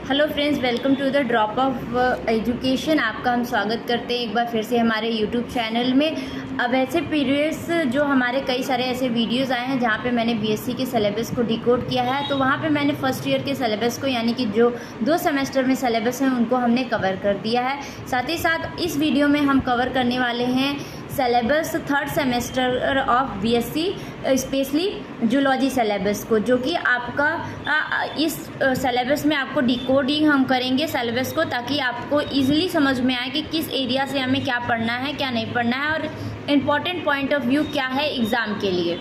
Hello friends, welcome to the drop of education. आपका हम स्वागत करते हैं एक बार फिर से हमारे यूट्यूब चैनल में। अब ऐसे पीरियड्स जो हमारे कई सारे ऐसे वीडियोस आए हैं जहाँ पे मैंने बीएससी के सिलेबस को डिकोड किया है, तो वहाँ पे मैंने फर्स्ट ईयर के सिलेबस को यानी कि जो 2 सेमेस्टर में सिलेबस हैं उनको हमने कवर कर दिया है। साथ ही साथ इस वीडियो में हम कवर करने वाले हैं syllabus 3rd semester of BSc, specially zoology syllabus को, जो कि आपका इस सिलेबस में आपको डिकोडिंग हम करेंगे सिलेबस को, ताकि आपको इजीली समझ में आए कि किस एरिया से हमें क्या पढ़ना है, क्या नहीं पढ़ना है और इम्पॉर्टेंट पॉइंट ऑफ व्यू क्या है एग्ज़ाम के लिए।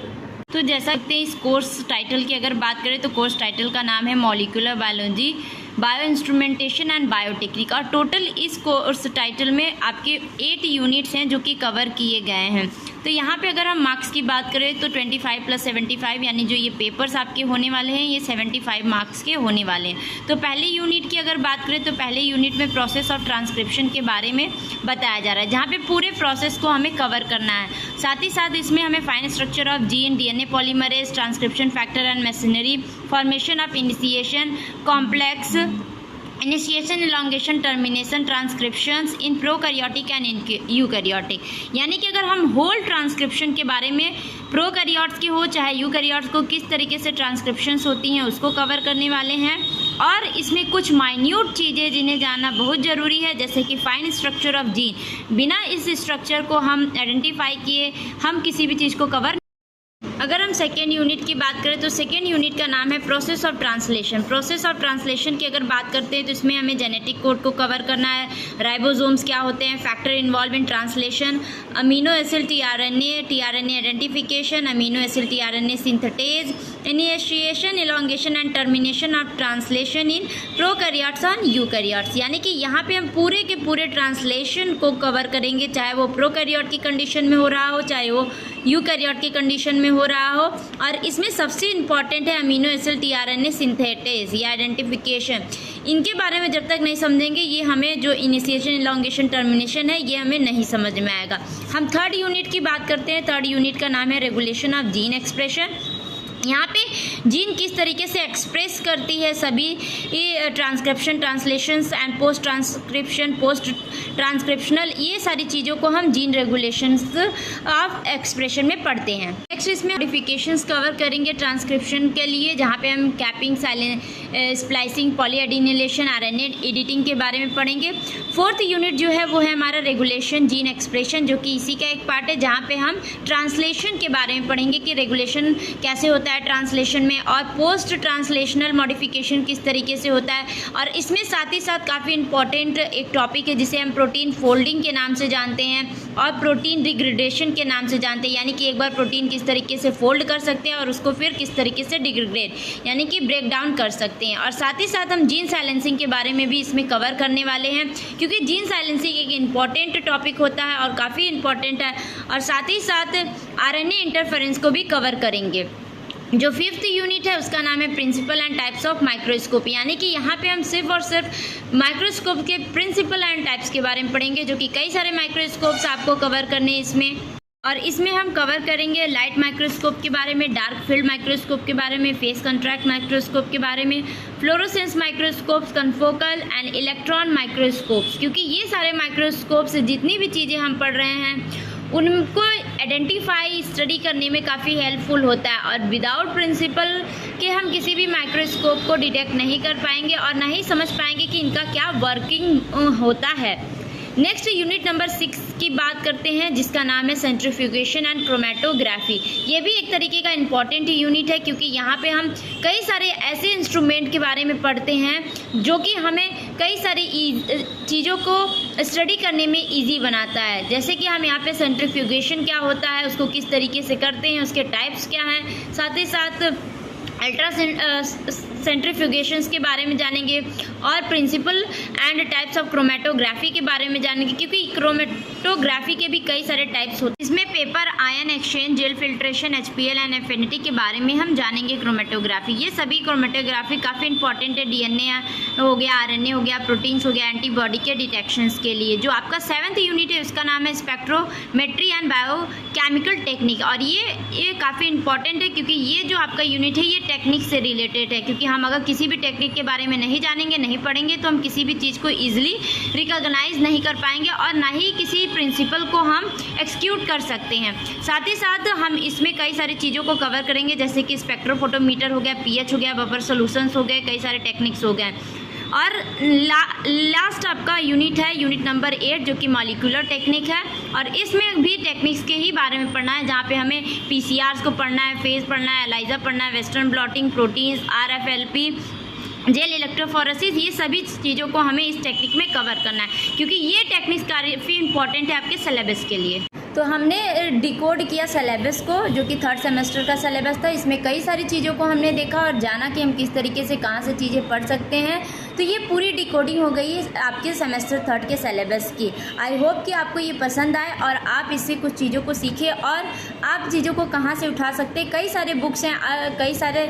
तो जैसा कि इस कोर्स टाइटल की अगर बात करें तो कोर्स टाइटल का नाम है molecular biology, bio instrumentation and biotechnic, और टोटल इस कोर्स टाइटल में आपके 8 यूनिट्स हैं जो कि कवर किए गए हैं। तो यहाँ पे अगर हम मार्क्स की बात करें तो 25 + 75 यानी जो ये पेपर्स आपके होने वाले हैं ये 75 मार्क्स के होने वाले हैं। तो पहले यूनिट की अगर बात करें तो पहले यूनिट में प्रोसेस ऑफ ट्रांसक्रिप्शन के बारे में बताया जा रहा है, जहाँ पे पूरे प्रोसेस को हमें कवर करना है। साथ ही साथ इसमें हमें fine structure of gene, DNA polymerase, transcription factor and machinery, formation of initiation complex, initiation, elongation, termination, transcriptions in prokaryotic and eukaryotic, यानी कि अगर हम होल ट्रांसक्रिप्शन के बारे में प्रोकैरियोट्स की हो चाहे यूकैरियोट्स को किस तरीके से ट्रांसक्रिप्शंस होती हैं उसको कवर करने वाले हैं। और इसमें कुछ माइन्यूट चीज़ें जिन्हें जानना बहुत ज़रूरी है, जैसे कि फाइन स्ट्रक्चर ऑफ जीन। बिना इस स्ट्रक्चर को हम आइडेंटिफाई किए हम किसी भी चीज़ को कवर। अगर हम सेकेंड यूनिट की बात करें तो सेकेंड यूनिट का नाम है process of translation. Process of translation की अगर बात करते हैं तो इसमें हमें जेनेटिक कोड को कवर करना है, राइबोसोम्स क्या होते हैं, factor involve in translation, amino acid tRNA identification, amino acid tRNA synthetase, initiation, elongation and termination of translation in prokaryotes और यूकैरियोट्स, यानी कि यहाँ पे हम पूरे के पूरे ट्रांसलेशन को कवर करेंगे, चाहे वो प्रोकैरियोट की कंडीशन में हो रहा हो चाहे वो यूकैरियोट की कंडीशन में हो रहा हो। और इसमें सबसे इम्पॉर्टेंट है अमीनो एसिड टीआरएनए सिंथेटेज या आइडेंटिफिकेशन। इनके बारे में जब तक नहीं समझेंगे ये हमें जो इनिशिएशन, इलॉन्गेशन, टर्मिनेशन है ये हमें नहीं समझ में आएगा। हम थर्ड यूनिट की बात करते हैं। थर्ड यूनिट का नाम है रेगुलेशन ऑफ जीन एक्सप्रेशन। यहाँ पे जीन किस तरीके से एक्सप्रेस करती है सभी transcription, translations and post transcription, post transcriptional, ये सारी चीज़ों को हम जीन रेगुलेशंस ऑफ एक्सप्रेशन में पढ़ते हैं। नेक्स्ट इसमें मॉडिफिकेशंस कवर करेंगे ट्रांसक्रिप्शन के लिए, जहाँ पे हम कैपिंग, स्प्लाइसिंग, पॉलीएडिनिलेशन, आरएनए एडिटिंग के बारे में पढ़ेंगे। फोर्थ यूनिट जो है वो है हमारा रेगुलेशन जीन एक्सप्रेशन, जो कि इसी का एक पार्ट है, जहाँ पे हम ट्रांसलेशन के बारे में पढ़ेंगे कि रेगुलेशन कैसे होता है ट्रांसलेशन में और पोस्ट ट्रांसलेशनल मॉडिफिकेशन किस तरीके से होता है। और इसमें साथ ही साथ काफ़ी इंपॉर्टेंट एक टॉपिक है जिसे हम प्रोटीन फोल्डिंग के नाम से जानते हैं और प्रोटीन डिग्रेडेशन के नाम से जानते हैं, यानी कि एक बार प्रोटीन किस तरीके से फोल्ड कर सकते हैं और उसको फिर किस तरीके से डिग्रेड यानी कि ब्रेक डाउन कर सकते हैं। और साथ ही साथ हम जीन साइलेंसिंग के बारे में भी इसमें कवर करने वाले हैं, क्योंकि जीन साइलेंसिंग एक इम्पॉर्टेंट टॉपिक होता है और काफ़ी इंपॉर्टेंट है। और साथ ही साथ आरएनए इंटरफेरेंस को भी कवर करेंगे। जो 5th यूनिट है उसका नाम है principle and types of microscope, यानी कि यहाँ पे हम सिर्फ और सिर्फ माइक्रोस्कोप के प्रिंसिपल एंड टाइप्स के बारे में पढ़ेंगे, जो कि कई सारे माइक्रोस्कोप्स आपको कवर करने हैं इसमें। और इसमें हम कवर करेंगे लाइट माइक्रोस्कोप के बारे में, डार्क फील्ड माइक्रोस्कोप के बारे में, फेस कंट्रैक्ट माइक्रोस्कोप के बारे में, fluorescence microscopes, confocal and electron microscopes, क्योंकि ये सारे माइक्रोस्कोप्स जितनी भी चीज़ें हम पढ़ रहे हैं उनको आइडेंटिफाई, स्टडी करने में काफ़ी हेल्पफुल होता है। और विदाउट प्रिंसिपल के हम किसी भी माइक्रोस्कोप को डिटेक्ट नहीं कर पाएंगे और ना ही समझ पाएंगे कि इनका क्या वर्किंग होता है। नेक्स्ट यूनिट नंबर 6 की बात करते हैं, जिसका नाम है सेंट्रीफ्यूगेशन एंड क्रोमेटोग्राफी। ये भी एक तरीके का इम्पॉर्टेंट यूनिट है, क्योंकि यहाँ पे हम कई सारे ऐसे इंस्ट्रूमेंट के बारे में पढ़ते हैं जो कि हमें कई सारी चीज़ों को स्टडी करने में इजी बनाता है। जैसे कि हम यहाँ पे सेंट्रीफ्यूगेशन क्या होता है, उसको किस तरीके से करते हैं, उसके टाइप्स क्या हैं, साथ ही साथ अल्ट्रा सेंट्रीफ्यूगेशंस के बारे में जानेंगे और principle and types of chromatography के बारे में जानेंगे, क्योंकि क्रोमेटोग्राफी के भी कई सारे टाइप्स होते हैं। इसमें paper, ion exchange, gel filtration, HPL and affinity के बारे में हम जानेंगे क्रोमेटोग्राफी। ये सभी क्रोमेटोग्राफी काफ़ी इंपॉर्टेंट है, डीएनए हो गया, आरएनए हो गया, प्रोटीन्स हो गया, एंटीबॉडी के डिटेक्शंस के लिए। जो आपका 7th यूनिट है उसका नाम है स्पेक्ट्रोमेट्री एंड बायोकेमिकल टेक्निक, और ये काफ़ी इंपॉर्टेंट है, क्योंकि ये जो आपका यूनिट है ये टेक्निक से रिलेटेड है, क्योंकि हम अगर किसी भी टेक्निक के बारे में नहीं जानेंगे, नहीं पढ़ेंगे, तो हम किसी भी चीज़ को ईजिली रिकॉग्नाइज नहीं कर पाएंगे और ना ही किसी प्रिंसिपल को हम एक्सक्यूट कर सकते हैं। साथ ही साथ हम इसमें कई सारी चीज़ों को कवर करेंगे, जैसे कि स्पेक्ट्रोफोटोमीटर हो गया, पीएच हो गया, बफर सॉल्यूशंस हो गए, कई सारे टेक्निक्स हो गए। और लास्ट आपका यूनिट है यूनिट नंबर 8, जो कि मॉलिक्यूलर टेक्निक है, और इसमें भी टेक्निक्स के ही बारे में पढ़ना है, जहाँ पे हमें पीसीआर्स को पढ़ना है, फेज पढ़ना है, एलाइजा पढ़ना है, western blotting, proteins, RFLP, gel electrophoresis, ये सभी चीज़ों को हमें इस टेक्निक में कवर करना है, क्योंकि ये टेक्निक्स काफ़ी इंपॉर्टेंट है आपके सिलेबस के लिए। तो हमने डिकोड किया सिलेबस को, जो कि 3rd सेमेस्टर का सिलेबस था। इसमें कई सारी चीज़ों को हमने देखा और जाना कि हम किस तरीके से कहाँ से चीज़ें पढ़ सकते हैं। तो ये पूरी डिकोडिंग हो गई आपके सेमेस्टर 3rd के सिलेबस की। आई होप कि आपको ये पसंद आए और आप इससे कुछ चीज़ों को सीखें और आप चीज़ों को कहाँ से उठा सकते हैं। कई सारे बुक्स हैं, कई सारे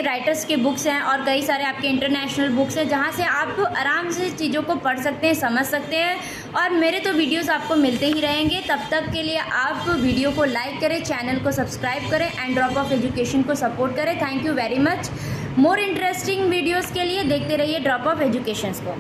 राइटर्स के बुक्स हैं और कई सारे आपके इंटरनेशनल बुक्स हैं, जहाँ से आप आराम से चीज़ों को पढ़ सकते हैं, समझ सकते हैं। और मेरे तो वीडियोज़ आपको मिलते ही रहेंगे। तब तक के लिए आप वीडियो को लाइक करें, चैनल को सब्सक्राइब करें एंड ड्रॉप ऑफ एजुकेशन को सपोर्ट करें। Thank you very much. More interesting videos के लिए देखते रहिए ड्रॉप ऑफ एजुकेशन को।